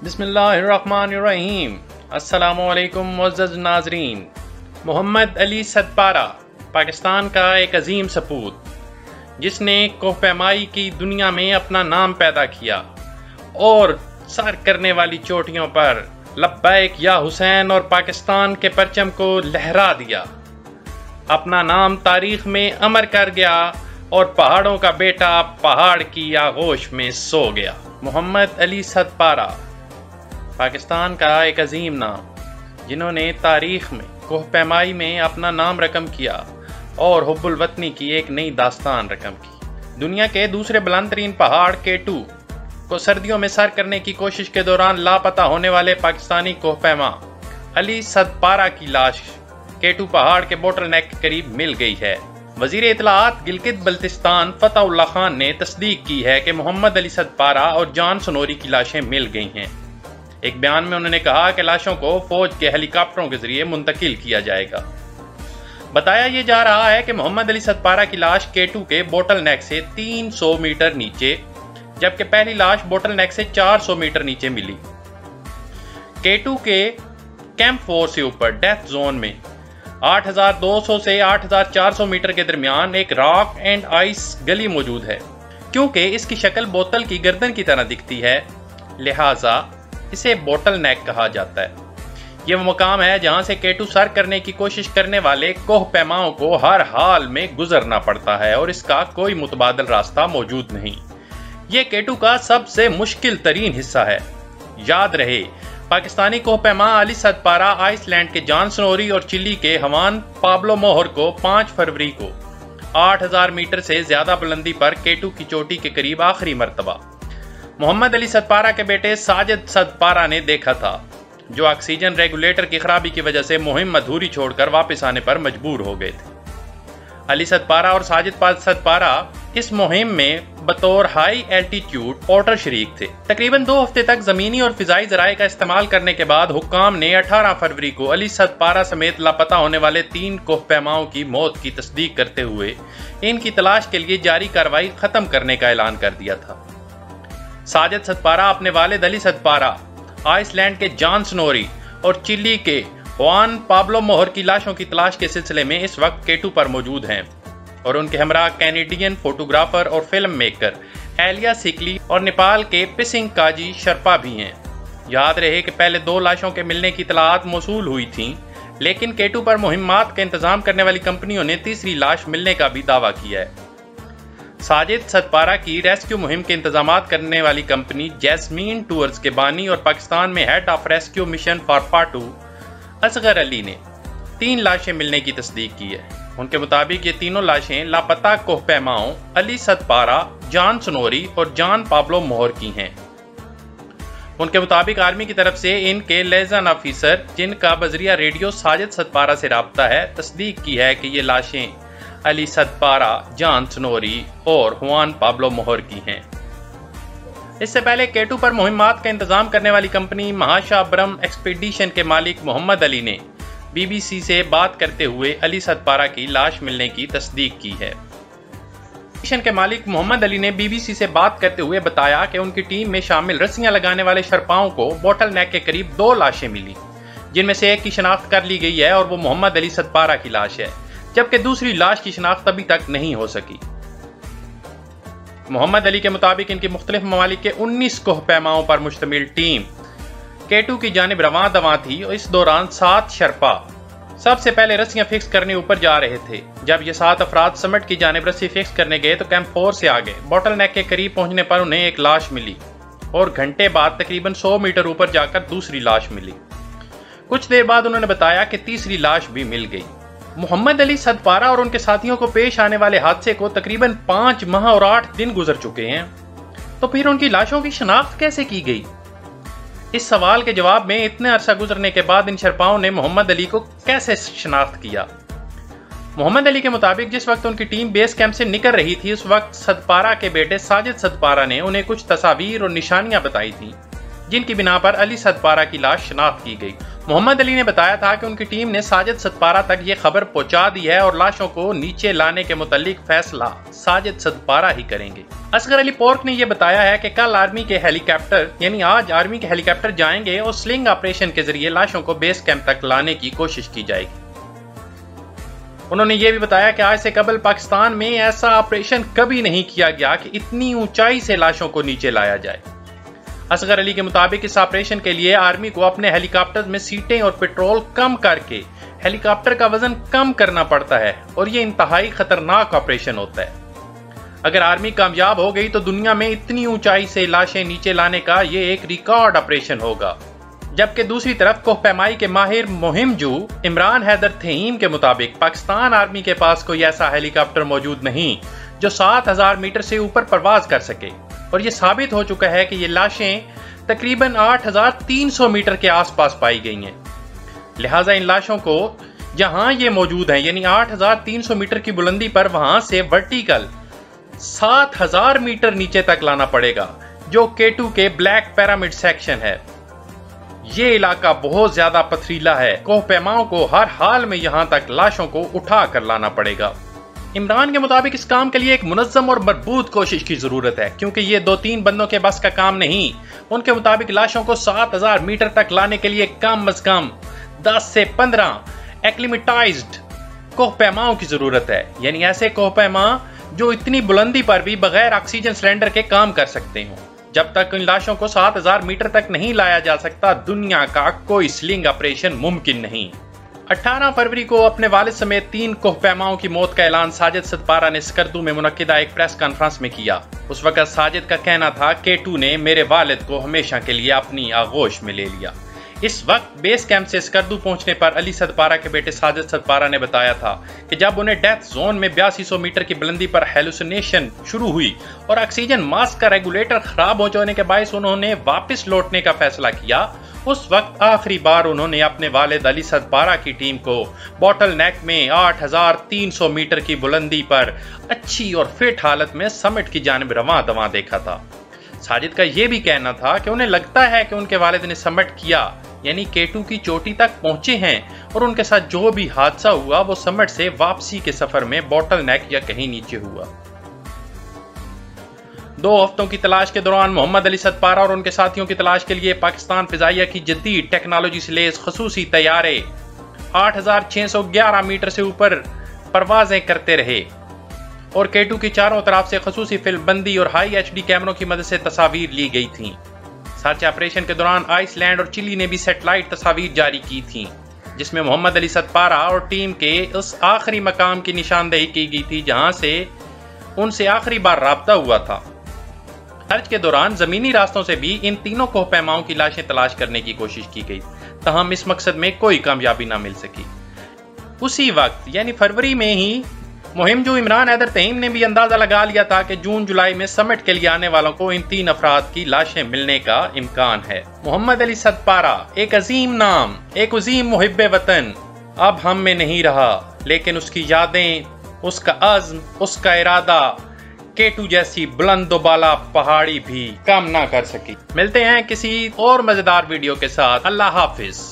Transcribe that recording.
بسم اللہ الرحمن الرحیم۔ السلام علیکم معزز ناظرین۔ محمد علی صدپارہ پاکستان کا ایک عظیم سپوت جس نے کوہ پیمائی کی دنیا میں اپنا نام پیدا کیا اور سر کرنے والی چوٹیوں پر لبیک یا حسین اور پاکستان کے پرچم کو لہرا دیا، اپنا نام تاریخ میں امر کر گیا اور پہاڑوں کا بیٹا پہاڑ کی آغوش میں سو گیا۔ محمد علی صدپارہ پاکستان کا ایک عظیم نام، جنہوں نے تاریخ میں کوہ پیمائی میں اپنا نام رقم کیا اور حب الوطنی کی ایک نئی داستان رقم کی۔ دنیا کے دوسرے بلند ترین پہاڑ K2 کو سردیوں میں سر کرنے کی کوشش کے دوران لاپتہ ہونے والے پاکستانی کوہ پیما علی صدپارہ کی لاش K2 پہاڑ کے بوٹل نیک کے قریب مل گئی ہے۔ وزیر اطلاعات گلگت بلتستان فتح اللہ خان نے تصدیق کی ہے کہ محمد علی صدپارہ اور جان سنوری کی لاشیں مل گئی ہیں۔ ایک بیان میں انہوں نے کہا کہ لاشوں کو فوج کے ہیلی کاپٹروں کے ذریعے منتقل کیا جائے گا۔ بتایا یہ جا رہا ہے کہ محمد علی صدپارہ کی لاش K2 کے بوٹل نیک سے 300 میٹر نیچے، جبکہ پہلی لاش بوٹل نیک سے 400 میٹر نیچے ملی۔ K2 کے کیمپ 4 سے اوپر ڈیتھ زون میں 8200 سے 8400 میٹر کے درمیان ایک راک اینڈ آئس گلی موجود ہے۔ کیونکہ اس کی شکل بوتل کی گردن کی طرح دکھتی ہے، لہٰذا اسے بوٹل نیک کہا جاتا ہے۔ یہ وہ مقام ہے جہاں سے K2 سر کرنے کی کوشش کرنے والے کوہ پیماؤں کو ہر حال میں گزرنا پڑتا ہے اور اس کا کوئی متبادل راستہ موجود نہیں۔ یہ K2 کا سب سے مشکل ترین حصہ ہے۔ یاد رہے، پاکستانی کوہ پیما علی صدپارہ آئس لینڈ کے جان سنوری اور چلی کے ہوان پابلو موہر کو 5 فروری کو 8000 میٹر سے زیادہ بلندی پر K2 کی چوٹی کے قریب آخری مرتبہ محمد علی صدپارہ کے بیٹے ساجد صدپارہ نے دیکھا تھا، جو آکسیجن ریگولیٹر کی خرابی کی وجہ سے مہم ادھوری چھوڑ کر واپس آنے پر مجبور ہو گئے تھے۔ علی صدپارہ اور ساجد صدپارہ اس مہم میں بطور ہائی ایلٹیٹیوڈ پورٹر شریک تھے۔ تقریباً 2 ہفتے تک زمینی اور فضائی ذرائع کا استعمال کرنے کے بعد حکام نے 18 فروری کو علی صدپارہ سمیت لاپتہ ہونے والے 3 کوہ پیماؤں کی موت کی تصدیق کرتے ہوئے ان کی تلاش کے لیے جاری کارروائی ختم کرنے کا اعلان کر دیا تھا۔ ساجد صدپارہ اپنے والد علی صدپارہ، آئس لینڈ کے جان سنوری اور چلی کے ہوان پابلو موہر کی لاشوں کی تلاش کے سلسلے میں اس وقت K2 پر موجود ہیں اور ان کے ہمراہ کینیڈین فوٹوگرافر اور فلم میکر ایلیا سکلی اور نیپال کے پسنگ کاجی شرپا بھی ہیں۔ یاد رہے کہ پہلے 2 لاشوں کے ملنے کی اطلاعات موصول ہوئی تھیں، لیکن K2 پر مہمات کا انتظام کرنے والی کمپنیوں نے تیسری لاش ملنے کا بھی دعویٰ کیا ہے۔ ساجد صدپارہ کی ریسکیو مہم کے انتظامات کرنے والی کمپنی جیسمین ٹورز کے بانی اور پاکستان میں head of rescue mission for پاٹو اصغر علی نے 3 لاشیں ملنے کی تصدیق کی ہے۔ ان کے مطابق یہ تینوں لاشیں لاپتہ کوہ پیماؤں علی صدپارہ، جان سنوری اور جان پابلو موہر کی ہیں۔ ان کے مطابق آرمی کی طرف سے ان کے لیزن آفیسر، جن کا بذریعہ ریڈیو ساجد صدپارہ سے رابطہ ہے، تصدیق کی ہے کہ یہ لاشیں علی صدپارہ، جان سنوری اور ہوان پابلو موہر کی ہیں۔ اس سے پہلے K2 پر مہمات کا انتظام کرنے والی کمپنی مہاشا برم ایکسپیڈیشن کے مالک محمد علی نے BBC سے بات کرتے ہوئے علی صدپارہ کی لاش ملنے کی تصدیق کی ہے۔ ایکسپیڈیشن کے مالک محمد علی نے BBC سے بات کرتے ہوئے بتایا کہ ان کی ٹیم میں شامل رسیاں لگانے والے شرپاؤں کو بوٹل نیک کے قریب 2 لاشیں ملی، جن میں سے ایک کی شناخت کر لی گئی ہے اور وہ محمد علی صدپارہ کی لاش ہے، جبکہ دوسری لاش کی شناخت ابھی تک نہیں ہو سکی۔ محمد علی کے مطابق ان کی مختلف ممالک کے 19 کوہ پیماؤں پر مشتمل ٹیم K2 کی جانب رواں دواں تھی اور اس دوران 7 شرپا سب سے پہلے رسیاں فکس کرنے اوپر جا رہے تھے۔ جب یہ 7 افراد سمٹ کی جانب رسی فکس کرنے گئے تو کیمپ 4 سے آگے بوٹل نیک کے قریب پہنچنے پر انہیں ایک لاش ملی اور گھنٹے بعد تقریباً 100 میٹر اوپر جا کر دوسری لاش ملی۔ کچھ دیر بعد انہوں نے بتایا کہ تیسری لاش بھی مل گئی۔ محمد علی صدپارہ اور ان کے ساتھیوں کو پیش آنے والے حادثے کو تقریباً 5 ماہ اور 8 دن گزر چکے ہیں، تو پھر ان کی لاشوں کی شناخت کیسے کی گئی؟ اس سوال کے جواب میں اتنے عرصہ گزرنے کے بعد ان شرپاؤں نے محمد علی کو کیسے شناخت کیا؟ محمد علی کے مطابق جس وقت ان کی ٹیم بیس کیمپ سے نکل رہی تھی، اس وقت صدپارہ کے بیٹے ساجد صدپارہ نے انہیں کچھ تصاویر اور نشانیاں بتائی تھیں، جن کی بنا پر علی صدپارہ کی لاش شناخت کی گئی۔ محمد علی نے بتایا تھا کہ ان کی ٹیم نے ساجد ستپارہ تک یہ خبر پہنچا دی ہے اور لاشوں کو نیچے لانے کے متعلق فیصلہ ساجد ستپارہ ہی کریں گے۔ اصغر علی پورک نے یہ بتایا ہے کہ کل آرمی کے ہیلی کاپٹر یعنی آج آرمی کے ہیلی کاپٹر جائیں گے اور سلنگ آپریشن کے ذریعے لاشوں کو بیس کیمپ تک لانے کی کوشش کی جائے گی۔ انہوں نے یہ بھی بتایا کہ آج سے قبل پاکستان میں ایسا آپریشن کبھی نہیں کیا گیا کہ اتنی اونچائی سے لاشوں کو نیچے لایا جائے۔ اصغر علی کے مطابق اس آپریشن کے لیے آرمی کو اپنے ہیلی کاپٹر میں سیٹیں اور پیٹرول کم کر کے ہیلی کاپٹر کا وزن کم کرنا پڑتا ہے اور یہ انتہائی خطرناک آپریشن ہوتا ہے۔ اگر آرمی کامیاب ہو گئی تو دنیا میں اتنی اونچائی سے لاشیں نیچے لانے کا یہ ایک ریکارڈ آپریشن ہوگا۔ جبکہ دوسری طرف کوہ پیمائی کے ماہر مہم جو عمران حیدر تھیم کے مطابق پاکستان آرمی کے پاس کوئی ایسا ہیلی کاپٹر موجود نہیں جو 7000 میٹر سے اوپر پرواز کر سکے، اور یہ ثابت ہو چکا ہے کہ یہ لاشیں تقریباً 8300 میٹر کے آس پاس پائی گئی ہیں۔ لہٰذا ان لاشوں کو جہاں یہ موجود ہیں یعنی 8300 میٹر کی بلندی پر وہاں سے ورٹیکل 7000 میٹر نیچے تک لانا پڑے گا، جو K2 کے بلیک پیرامڈ سیکشن ہے۔ یہ علاقہ بہت زیادہ پتھریلا ہے، کوہ پیماؤں کو ہر حال میں یہاں تک لاشوں کو اٹھا کر لانا پڑے گا۔ عمران کے مطابق اس کام کے لیے ایک منظم اور مربوط کوشش کی ضرورت ہے، کیونکہ یہ 2-3 بندوں کے بس کا کام نہیں۔ ان کے مطابق لاشوں کو 7000 میٹر تک لانے کے لیے کم از کم 10 سے 15 ایکلیمیٹائزڈ کوہ پیماؤں کی ضرورت ہے، یعنی ایسے کوہ پیما جو اتنی بلندی پر بھی بغیر آکسیجن سلنڈر کے کام کر سکتے ہوں۔ جب تک ان لاشوں کو 7000 میٹر تک نہیں لایا جا سکتا، دنیا کا کوئی سلنگ آپریشن ممکن نہیں۔ 18 فروری کو اپنے والد سمیت 3 کوہ پیماؤں کی موت کا اعلان ساجد ستپارہ نے اسکردو میں منعقدہ ایک پریس کانفرنس میں کیا۔ اس وقت ساجد کا کہنا تھا K2 نے میرے والد کو ہمیشہ کے لیے اپنی آغوش میں لے لیا۔ اس وقت بیس کیمپ سے اسکردو پہنچنے پر علی ستپارہ کے بیٹے ساجد ستپارہ نے بتایا تھا کہ جب انہیں ڈیتھ زون میں 8200 میٹر کی بلندی پر ہیلوسینیشن شروع ہوئی اور آکسیجن ماسک کا ریگولیٹر خراب ہو جانے کے باعث انہوں نے واپس لوٹنے کا فیصلہ کیا، اس وقت آخری بار انہوں نے اپنے والد علی ستپارہ کی ٹیم کو باٹل نیک میں 8300 میٹر کی بلندی پر اچھی اور فٹ حالت میں سمٹ کی جانب رواں دواں دیکھا تھا۔ ساجد کا یہ بھی کہنا تھا کہ انہیں لگتا ہے کہ ان کے والد نے سمٹ کیا، یعنی K2 کی چوٹی تک پہنچے ہیں، اور ان کے ساتھ جو بھی حادثہ ہوا وہ سمٹ سے واپسی کے سفر میں باٹل نیک یا کہیں نیچے ہوا۔ 2 ہفتوں کی تلاش کے دوران محمد علی ستپارہ اور ان کے ساتھیوں کی تلاش کے لیے پاکستان فضائیہ کی جدید ٹیکنالوجی سے لیس خصوصی طیارے 8611 میٹر سے اوپر پروازیں کرتے رہے اور K2 کی چاروں طرف سے خصوصی فلم بندی اور ہائی HD کیمروں کی مدد سے تصاویر لی گئی تھیں۔ سرچ آپریشن کے دوران آئس لینڈ اور چلی نے بھی سیٹلائٹ تصاویر جاری کی تھیں، جس میں محمد علی ستپارہ اور ٹیم کے اس آخری مقام کی نشاندہی کی گئی تھی جہاں سے ان سے آخری بار رابطہ ہوا تھا۔ سرچ کے دوران زمینی راستوں سے بھی ان تینوں کوہ پیماؤں کی لاشیں تلاش کرنے کی کوشش کی گئی، تاہم اس مقصد میں کوئی کامیابی نہ مل سکی۔ اسی وقت یعنی فروری میں ہی مہم جو عمران حیدر تھیم نے بھی اندازہ لگا لیا تھا کہ جون جولائی میں سمٹ کے لیے آنے والوں کو ان 3 افراد کی لاشیں ملنے کا امکان ہے۔ محمد علی ستپارہ ایک عظیم نام، ایک عظیم محب وطن اب ہم میں نہیں رہا، لیکن اس کی یادیں، اس کا عزم، اس کا ارادہ K2 جیسی بلند و بالا پہاڑی بھی کم نہ کر سکی۔ ملتے ہیں کسی اور مزیدار ویڈیو کے ساتھ۔ اللہ حافظ۔